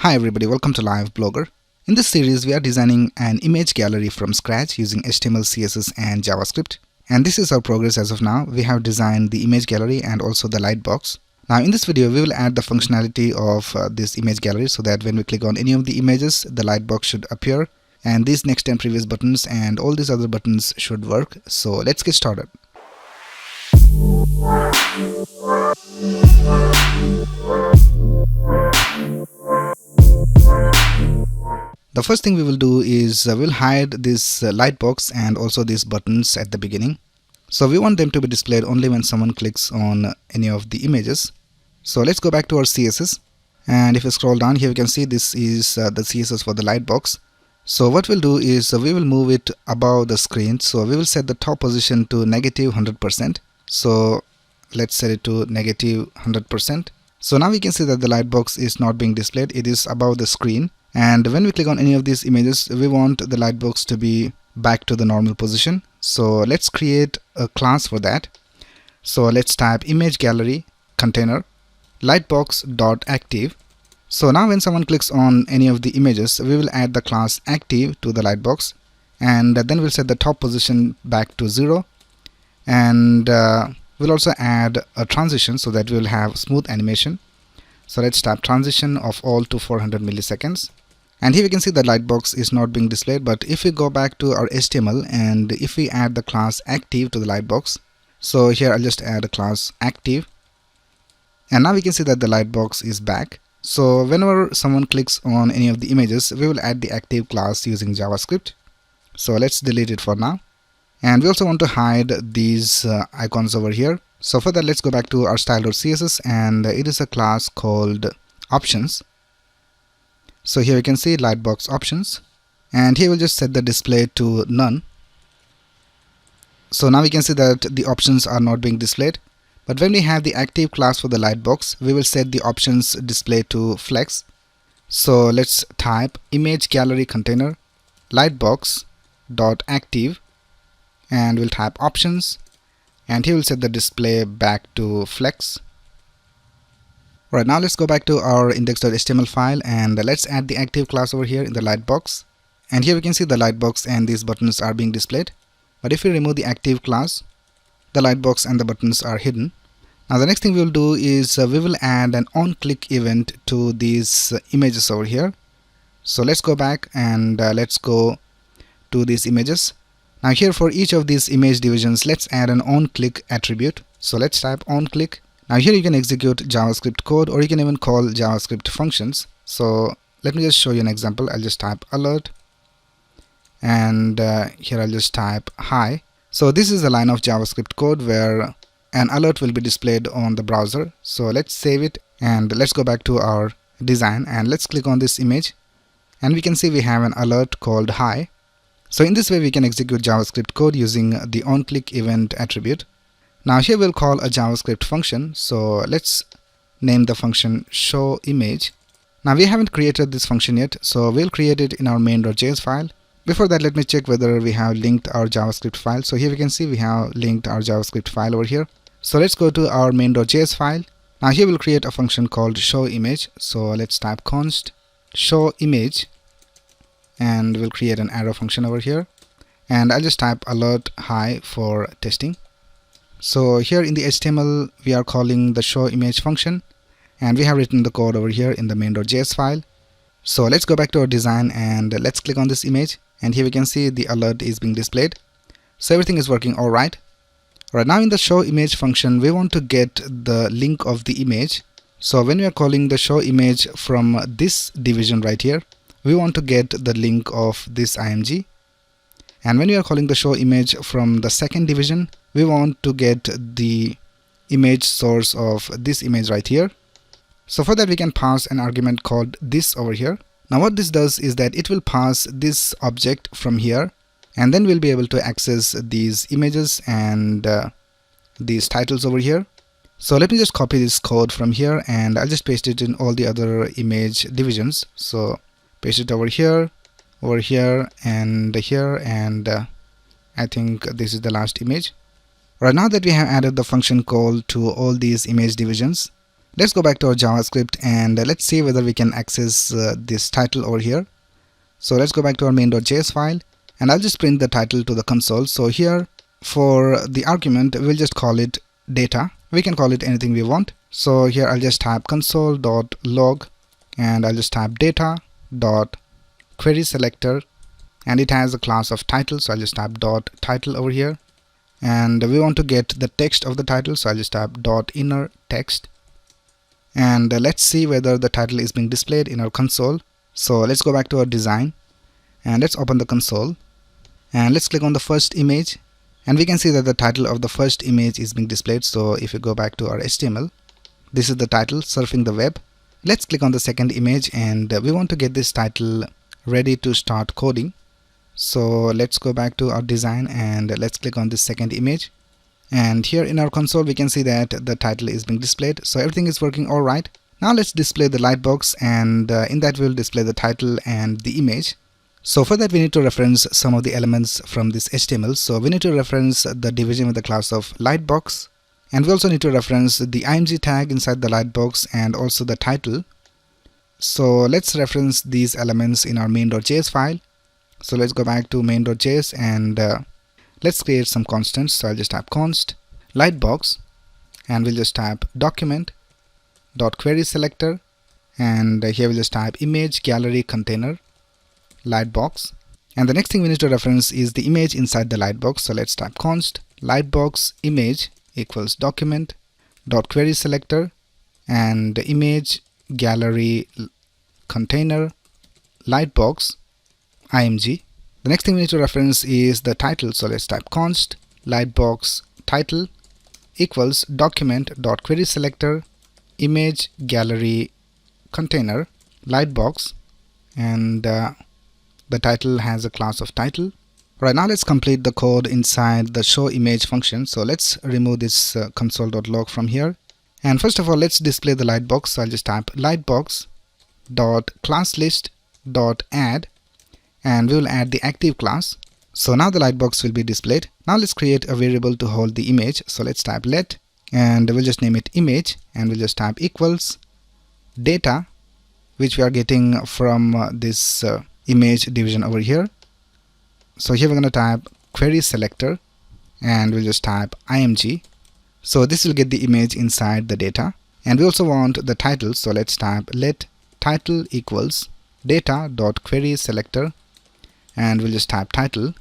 Hi everybody, welcome to Live Blogger. In this series, we are designing an image gallery from scratch using HTML, CSS and JavaScript. And this is our progress as of now. We have designed the image gallery and also the Lightbox. Now in this video, we will add the functionality of this image gallery so that when we click on any of the images, the Lightbox should appear. And these next and previous buttons and all these other buttons should work. So let's get started. The first thing we will do is we'll hide this Lightbox and also these buttons at the beginning. So we want them to be displayed only when someone clicks on any of the images. So let's go back to our CSS, and if you scroll down here, you can see this is the CSS for the Lightbox. So what we'll do is we will move it above the screen. So we will set the top position to -100%. So let's set it to -100%. So now we can see that the Lightbox is not being displayed. It is above the screen. And when we click on any of these images, we want the Lightbox to be back to the normal position. So let's create a class for that. So let's type image gallery container lightbox.active. So now when someone clicks on any of the images, we will add the class active to the Lightbox, and then we'll set the top position back to 0, and we'll also add a transition so that we'll have smooth animation. So let's type transition of all to 400 milliseconds. And here we can see the Lightbox is not being displayed, but if we go back to our HTML and if we add the class active to the Lightbox, so here I'll just add a class active, and now we can see that the Lightbox is back. So whenever someone clicks on any of the images, we will add the active class using JavaScript. So let's delete it for now. And we also want to hide these icons over here. So for that, let's go back to our style.css, and it is a class called options. So here you can see Lightbox options, and here we'll just set the display to none. So now we can see that the options are not being displayed. But when we have the active class for the Lightbox, we will set the options display to flex. So let's type image gallery container lightbox.active, and we'll type options, and here we'll set the display back to flex. Right, now let's go back to our index.html file, and let's add the active class over here in the Lightbox. And here we can see the Lightbox and these buttons are being displayed. But if we remove the active class, the Lightbox and the buttons are hidden. Now the next thing we will do is we will add an on-click event to these images over here. So let's go back and let's go to these images. Now here for each of these image divisions, let's add an on-click attribute. So let's type on-click. Now here you can execute JavaScript code, or you can even call JavaScript functions. So let me just show you an example. I'll just type alert, and here I'll just type hi. So this is a line of JavaScript code where an alert will be displayed on the browser. So let's save it, and let's go back to our design, and let's click on this image, and we can see we have an alert called hi. So in this way we can execute JavaScript code using the on-click event attribute. Now here we'll call a JavaScript function. So let's name the function showImage. Now we haven't created this function yet, so we'll create it in our main.js file. Before that, let me check whether we have linked our JavaScript file. So here we can see we have linked our JavaScript file over here. So let's go to our main.js file. Now here we'll create a function called showImage. So let's type const showImage, and we'll create an arrow function over here, and I'll just type alert hi for testing. So here in the HTML we are calling the showImage function, and we have written the code over here in the main.js file. So let's go back to our design and let's click on this image, and here we can see the alert is being displayed. So everything is working all right. Right now in the showImage function, we want to get the link of the image. So when we are calling the showImage from this division right here, we want to get the link of this img, and when we are calling the showImage from the second division, we want to get the image source of this image right here. So for that we can pass an argument called this over here. Now what this does is that it will pass this object from here, and then we'll be able to access these images and these titles over here. So let me just copy this code from here, and I'll just paste it in all the other image divisions. So paste it over here, and here, and I think this is the last image. Right, now that we have added the function call to all these image divisions, Let's go back to our JavaScript and let's see whether we can access this title over here. So let's go back to our main.js file, and I'll just print the title to the console. So here for the argument, we'll just call it data. We can call it anything we want. So here I'll just type console.log and I'll just type data.querySelector, and it has a class of title, so I'll just type .title over here. And we want to get the text of the title, so I'll just type .inner text. And let's see whether the title is being displayed in our console. So let's go back to our design and let's open the console and let's click on the first image, and we can see that the title of the first image is being displayed. So if you go back to our HTML, this is the title, surfing the web. Let's click on the second image, and we want to get this title ready to start coding. So let's go back to our design and let's click on this second image, and here in our console we can see that the title is being displayed. So everything is working all right. Now let's display the Lightbox, and in that we'll display the title and the image. So for that we need to reference some of the elements from this HTML. So we need to reference the division with the class of Lightbox, and we also need to reference the img tag inside the Lightbox and also the title. So let's reference these elements in our main.js file. So let's go back to main.js and let's create some constants. So I'll just type const Lightbox, and we'll just type document.querySelector, and here we'll just type image gallery container Lightbox. And the next thing we need to reference is the image inside the Lightbox. So let's type const Lightbox image equals document.querySelector and image gallery container Lightbox img. The next thing we need to reference is the title. So let's type const Lightbox title equals document.querySelector image gallery container Lightbox, and the title has a class of title. Right, now let's complete the code inside the showImage function. So let's remove this console.log from here, and first of all let's display the Lightbox. So I'll just type lightbox.classList.add, and we will add the active class. So now the Lightbox will be displayed. Now let's create a variable to hold the image. So let's type let, and we'll just name it image, and we'll just type equals data, which we are getting from this image division over here. So here we're going to type query selector, and we'll just type img. So this will get the image inside the data, and we also want the title. So let's type let title equals data.querySelector, and we'll just type title,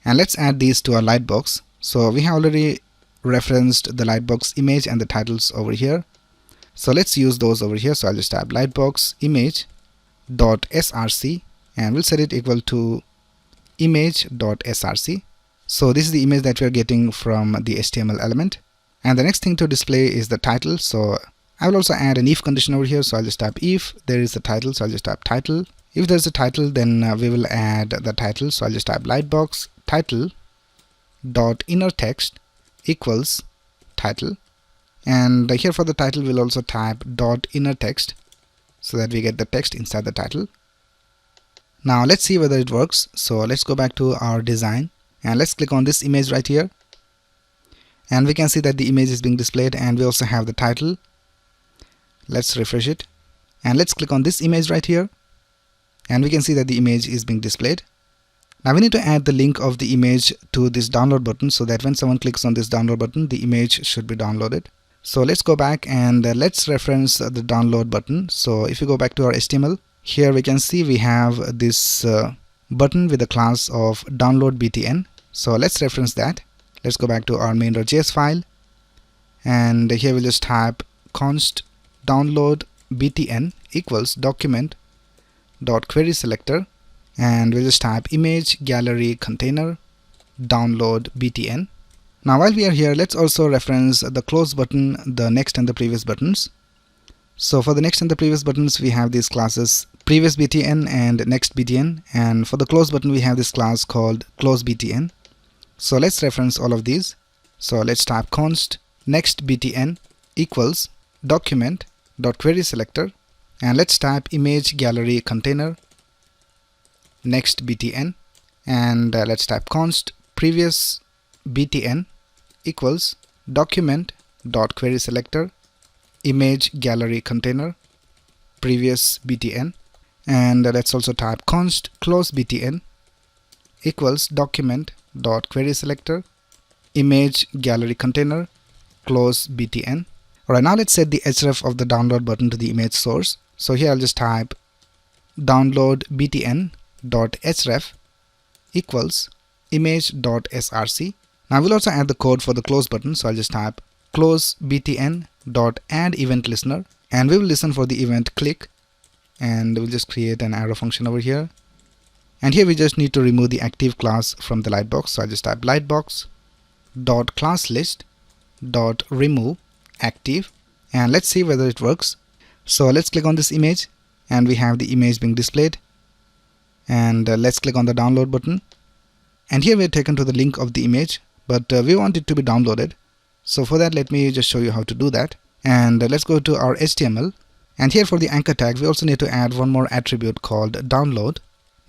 and let's add these to our Lightbox. So we have already referenced the Lightbox image and the titles over here, so let's use those over here. So I'll just type Lightbox image.src, and we'll set it equal to image.src. So this is the image that we are getting from the HTML element, and the next thing to display is the title. So I will also add an if condition over here. So I'll just type if there is a title, so I'll just type title. If there's a title, then we will add the title. So I'll just type Lightbox title dot inner text equals title, and here for the title we'll also type dot inner text so that we get the text inside the title. Now let's see whether it works. So let's go back to our design and let's click on this image right here, and we can see that the image is being displayed, and we also have the title. Let's refresh it, and let's click on this image right here, and we can see that the image is being displayed. Now we need to add the link of the image to this download button, so that when someone clicks on this download button, the image should be downloaded. So let's go back and let's reference the download button. So if you go back to our HTML, here we can see we have this button with the class of download btn. So let's reference that. Let's go back to our main.js file, and here we'll just type const download btn equals document.querySelector, and we'll just type image gallery container download btn. Now while we are here, let's also reference the close button, the next and the previous buttons. So for the next and the previous buttons we have these classes previous btn and next btn, and for the close button we have this class called close btn. So let's reference all of these. So let's type const next btn equals document.querySelector, and let's type image gallery container next btn, and let's type const previous btn equals document.querySelector image gallery container previous btn, and let's also type const close btn equals document dot query selector image gallery container close btn. Alright, now let's set the href of the download button to the image source. So here I'll just type download btn dot href equals image dot src. Now we'll also add the code for the close button, so I'll just type close btn dot add event listener, and we will listen for the event click, and we'll just create an arrow function over here. And here we just need to remove the active class from the lightbox, so I'll just type lightbox dot class list dot remove active, and let's see whether it works. So let's click on this image, and we have the image being displayed, and let's click on the download button, and here we are taken to the link of the image, but we want it to be downloaded. So for that, let me just show you how to do that. And let's go to our HTML, and here for the anchor tag we also need to add one more attribute called download.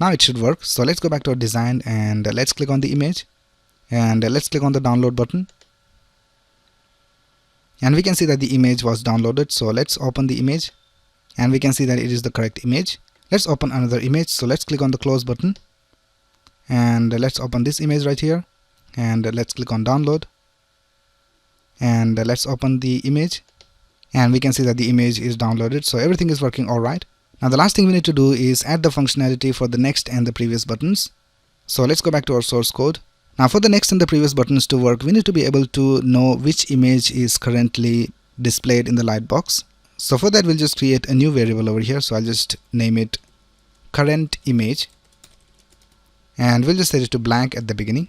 Now it should work. So let's go back to our design, and let's click on the image, and let's click on the download button, and we can see that the image was downloaded. So let's open the image, and we can see that it is the correct image. Let's open another image, so let's click on the close button, and let's open this image right here, and let's click on download, and let's open the image, and we can see that the image is downloaded. So everything is working alright. Now the last thing we need to do is add the functionality for the next and the previous buttons. So let's go back to our source code. Now for the next and the previous buttons to work, we need to be able to know which image is currently displayed in the lightbox. So for that, we'll just create a new variable over here. So I'll just name it current image, and we'll just set it to blank at the beginning.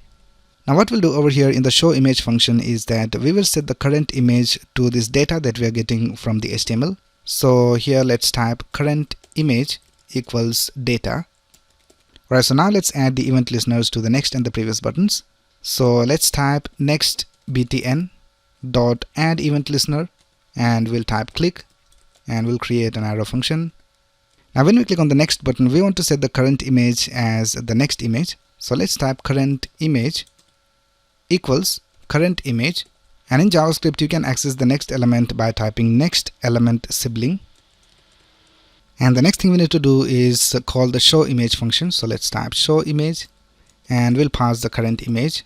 Now what we'll do over here in the show image function is that we will set the current image to this data that we are getting from the HTML. So here let's type current image equals data. Alright, so now let's add the event listeners to the next and the previous buttons. So let's type next btn dot add event listener, and we'll type click, and we'll create an arrow function. Now when we click on the next button, we want to set the current image as the next image. So let's type current image equals current image, and in JavaScript you can access the next element by typing next element sibling. And the next thing we need to do is call the show image function. So let's type show image, and we'll pass the current image.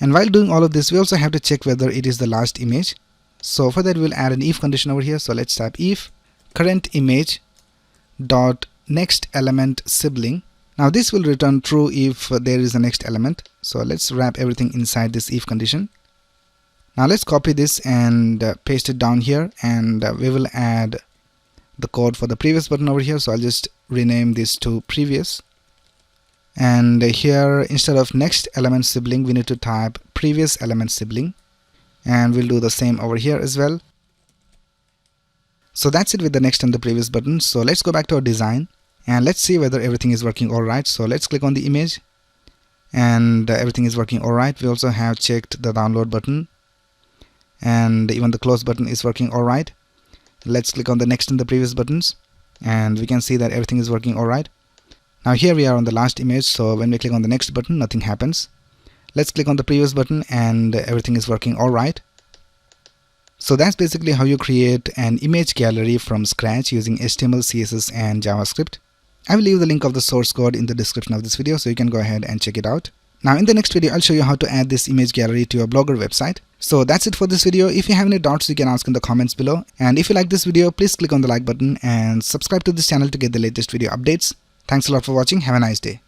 And while doing all of this, we also have to check whether it is the last image. So for that, we'll add an if condition over here. So let's type if current image dot next element sibling. Now this will return true if there is a next element. So let's wrap everything inside this if condition. Now let's copy this and paste it down here, and we will add the code for the previous button over here. So I'll just rename this to previous, and here instead of next element sibling we need to type previous element sibling, and we'll do the same over here as well. So that's it with the next and the previous button. So let's go back to our design, and let's see whether everything is working alright. So let's click on the image, and everything is working alright. We also have checked the download button, and even the close button is working alright. Let's click on the next and the previous buttons, and we can see that everything is working alright. Now here we are on the last image, so when we click on the next button, nothing happens. Let's click on the previous button, and everything is working alright. So that's basically how you create an image gallery from scratch using HTML, CSS and JavaScript. I will leave the link of the source code in the description of this video, so you can go ahead and check it out. Now in the next video, I'll show you how to add this image gallery to your Blogger website. So that's it for this video. If you have any doubts, you can ask in the comments below. And if you like this video, please click on the like button and subscribe to this channel to get the latest video updates. Thanks a lot for watching. Have a nice day.